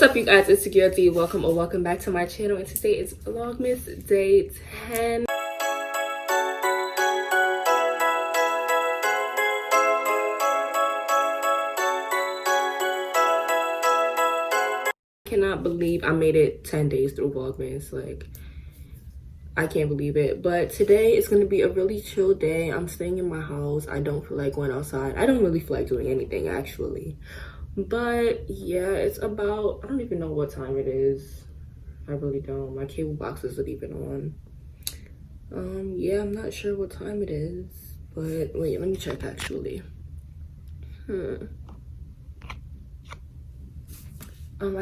What's up, you guys? It's Security. Welcome back to my channel, and today is Vlogmas day 10. Cannot believe I made it 10 days through Vlogmas. Like, I can't believe it. But today is going to be a really chill day. I'm staying in my house. I don't feel like going outside. I don't really feel like doing anything, actually. But yeah, it's about, I don't even know what time it is. I really don't. My cable box isn't even on. Yeah, I'm not sure what time it is. But wait, let me check actually. I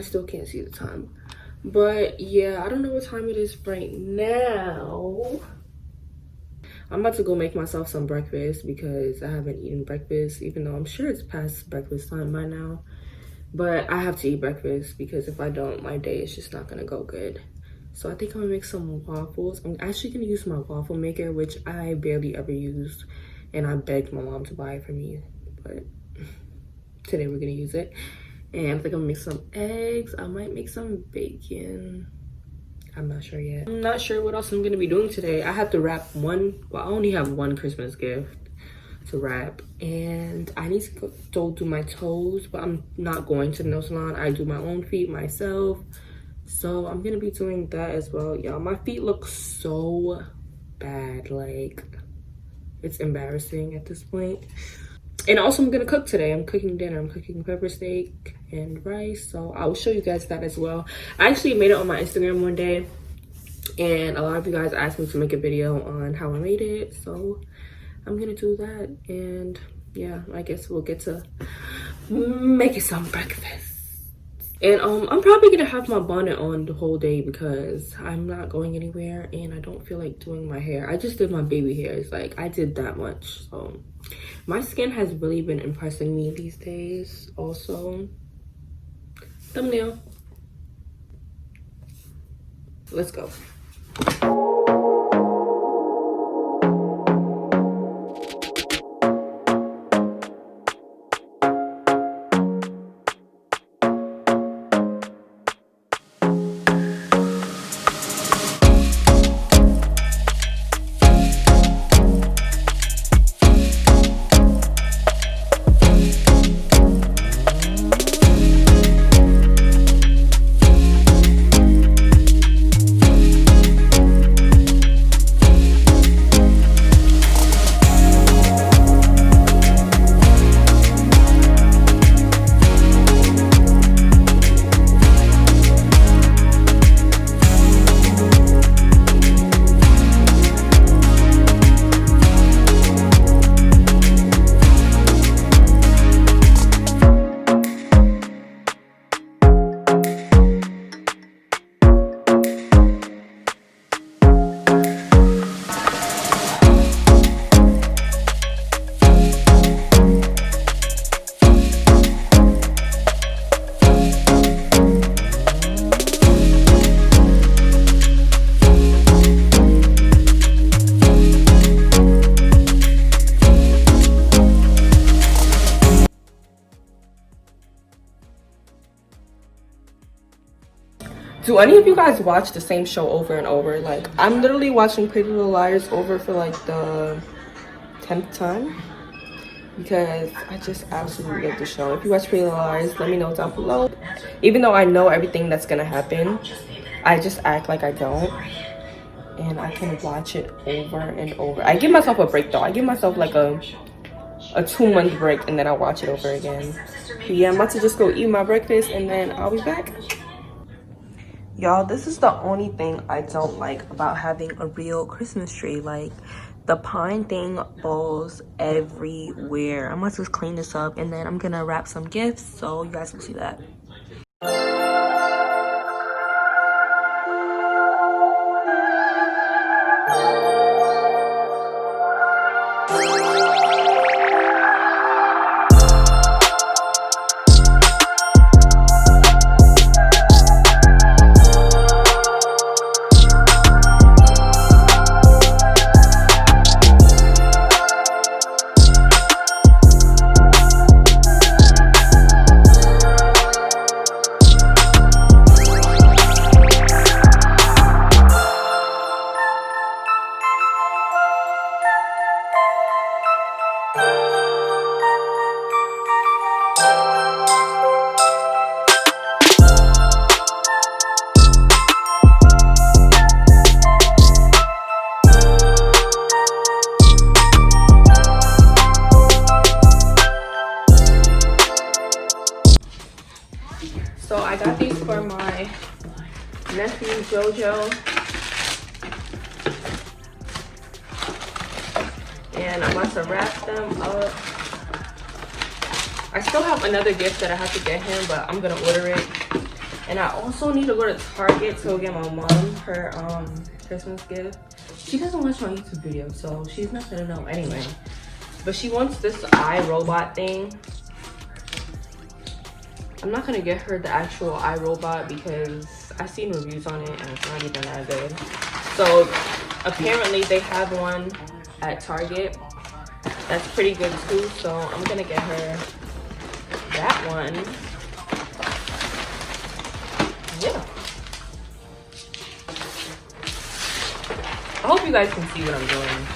still can't see the time. But yeah, I don't know what time it is right now. I'm about to go make myself some breakfast because I haven't eaten breakfast, even though I'm sure it's past breakfast time by now. But I have to eat breakfast because if I don't, my day is just not gonna go good. So I think I'm gonna make some waffles. I'm actually gonna use my waffle maker, which I barely ever use. And I begged my mom to buy it for me, but today we're gonna use it. And I think I'm gonna make some eggs. I might make some bacon. I'm not sure yet. I'm not sure what else I'm gonna be doing today. I have to wrap I only have one Christmas gift to wrap, and I need to go do my toes, but I'm not going to the nail salon. I do my own feet myself, so I'm gonna be doing that as well. Y'all, my feet look so bad, like it's embarrassing at this point. And also, I'm gonna cook today. I'm cooking dinner. I'm cooking pepper steak and rice, so I will show you guys that as well. I actually made it on my Instagram one day, and a lot of you guys asked me to make a video on how I made it, so I'm gonna do that. And yeah, I guess we'll get to making some breakfast. And I'm probably gonna have my bonnet on the whole day because I'm not going anywhere and I don't feel like doing my hair. I just did my baby hairs, like I did that much. So my skin has really been impressing me these days. Also, thumbnail. Let's go. Do any of you guys watch the same show over and over? Like, I'm literally watching Pretty Little Liars over for like the 10th time because I just absolutely love the show. If you watch Pretty Little Liars, let me know down below. Even though I know everything that's gonna happen, I just act like I don't, and I can watch it over and over. I give myself a break though. I give myself like a 2-month break, and then I watch it over again. But yeah, I'm about to just go eat my breakfast and then I'll be back. Y'all, this is the only thing I don't like about having a real Christmas tree. Like, the pine thing falls everywhere. I'm gonna just clean this up and then I'm gonna wrap some gifts so you guys will see that. got these for my nephew Jojo. And I'm about to wrap them up. I still have another gift that I have to get him, but I'm gonna order it. And I also need to go to Target to get my mom her Christmas gift. She doesn't watch my YouTube videos, so she's not gonna know anyway. But she wants this iRobot thing. I'm not gonna get her the actual iRobot because I've seen reviews on it and it's not even that good. So apparently they have one at Target that's pretty good too, so I'm gonna get her that one. Yeah, I hope you guys can see what I'm doing.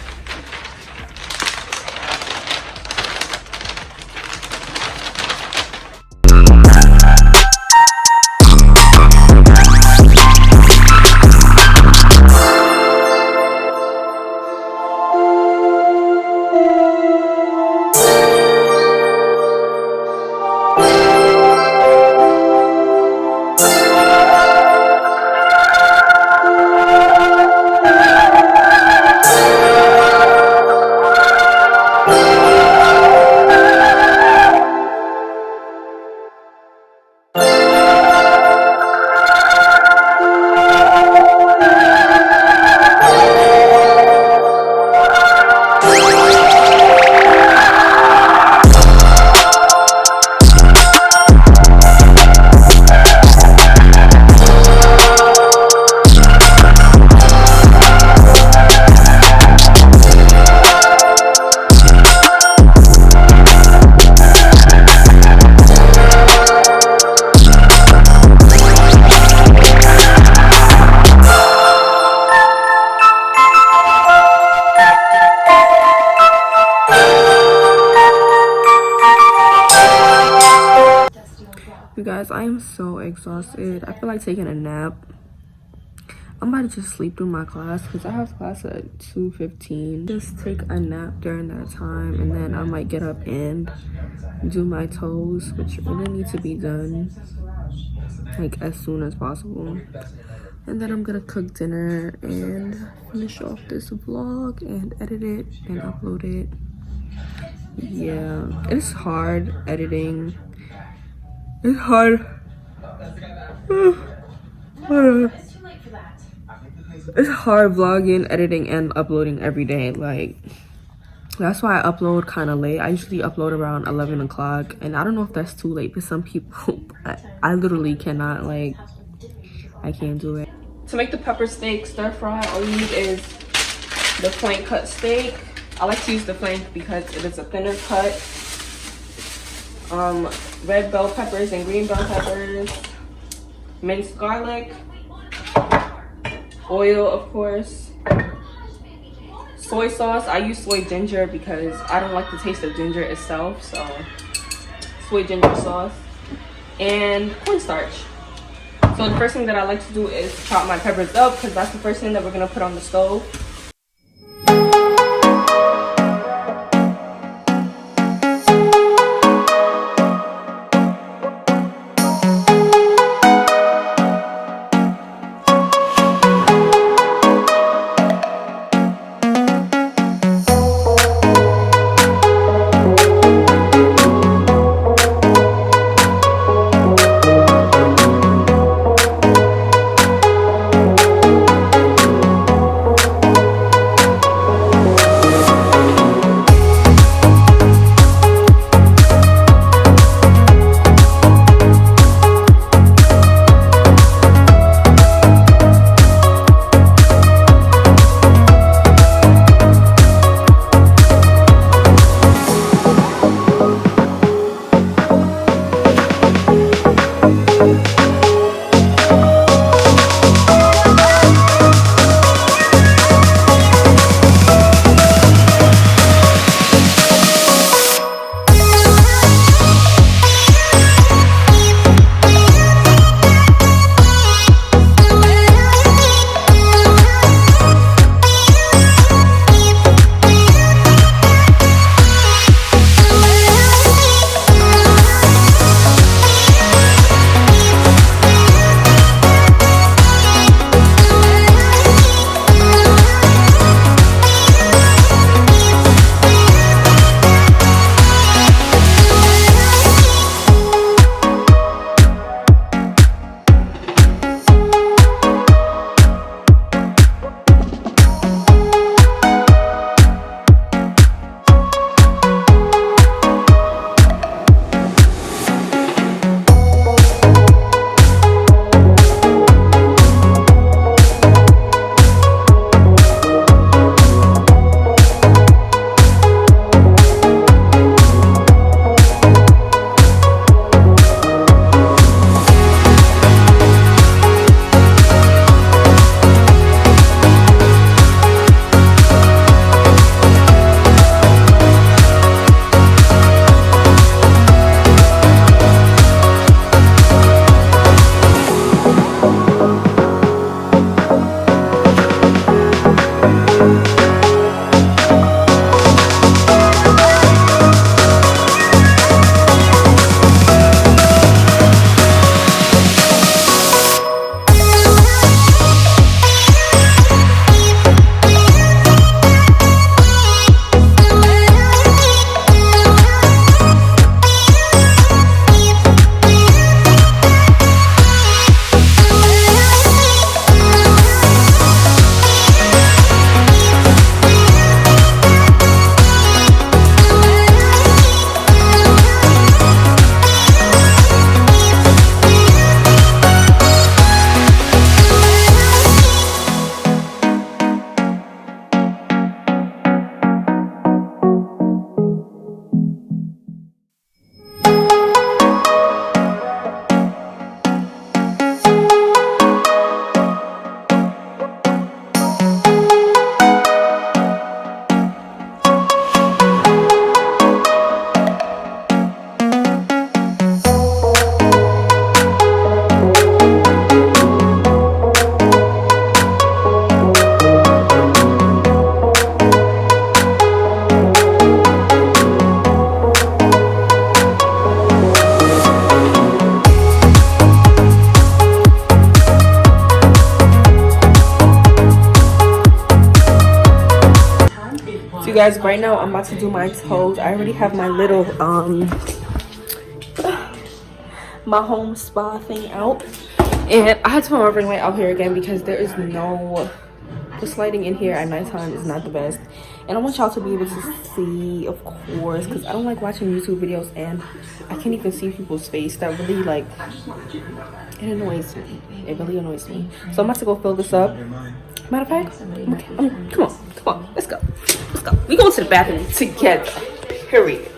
You guys, I am so exhausted. I feel like taking a nap. I'm about to just sleep through my class because I have class at 2:15. Just take a nap during that time, and then I might get up and do my toes, which really need to be done like as soon as possible. And then I'm gonna cook dinner and finish off this vlog and edit it and upload it. Yeah, it's hard editing. It's hard. It's hard vlogging, editing, and uploading every day. Like, that's why I upload kind of late. I usually upload around 11 o'clock, and I don't know if that's too late for some people. I literally cannot, like, I can't do it. To make the pepper steak stir fry, all you need is the flank cut steak. I like to use the flank because it is a thinner cut. Red bell peppers and green bell peppers, minced garlic, oil, of course, soy sauce. I use soy ginger because I don't like the taste of ginger itself, so soy ginger sauce, and cornstarch. So the first thing that I like to do is chop my peppers up because that's the first thing that we're gonna put on the stove. you guys, right now I'm about to do my toes. I already have my little my home spa thing out, and I had to put my ring light out here again because there is no, this lighting in here at nighttime is not the best. And I want y'all to be able to see, of course, because I don't like watching YouTube videos and I can't even see people's face. That really, like, it annoys me. It really annoys me. So I'm about to go fill this up. Matter of fact, come on, let's go. We going to the bathroom together, period.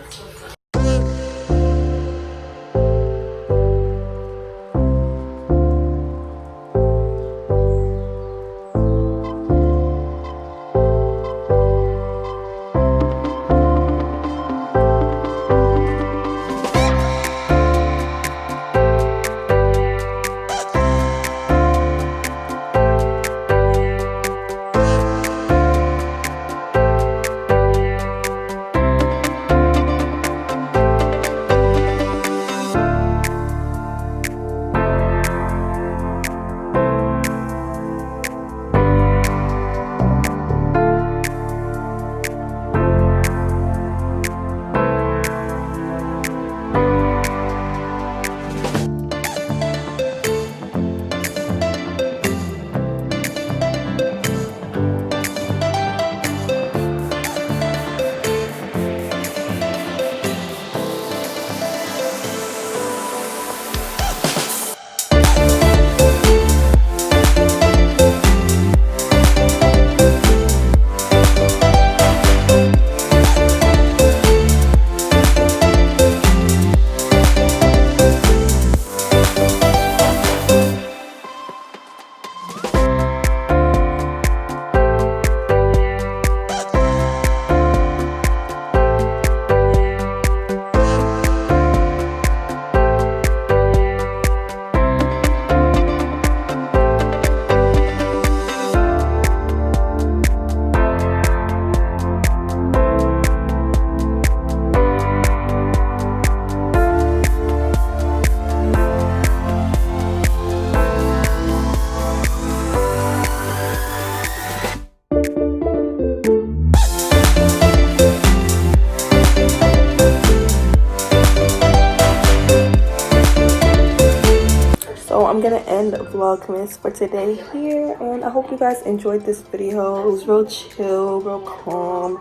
So I'm gonna end Vlogmas for today here, and I hope you guys enjoyed this video. It was real chill, real calm.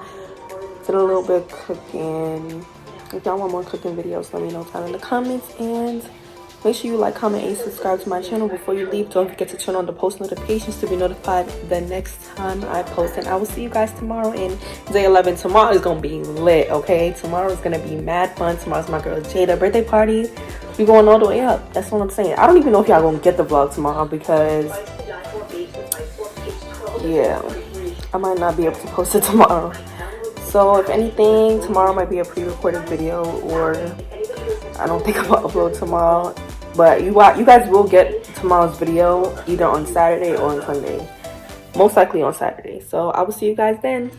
Did a little bit of cooking. If y'all want more cooking videos, let me know down in the comments, and make sure you like, comment, and subscribe to my channel. Before you leave, don't forget to turn on the post notifications to be notified the next time I post. And I will see you guys tomorrow in day 11. Tomorrow is gonna be lit, okay? Tomorrow is gonna be mad fun. Tomorrow's my girl Jada birthday party. We going all the way up. That's what I'm saying. I don't even know if y'all gonna get the vlog tomorrow because, yeah, I might not be able to post it tomorrow. So if anything, tomorrow might be a pre-recorded video, or I don't think I'm gonna upload tomorrow. But you guys will get tomorrow's video either on Saturday or on Sunday. Most likely on Saturday. So I will see you guys then.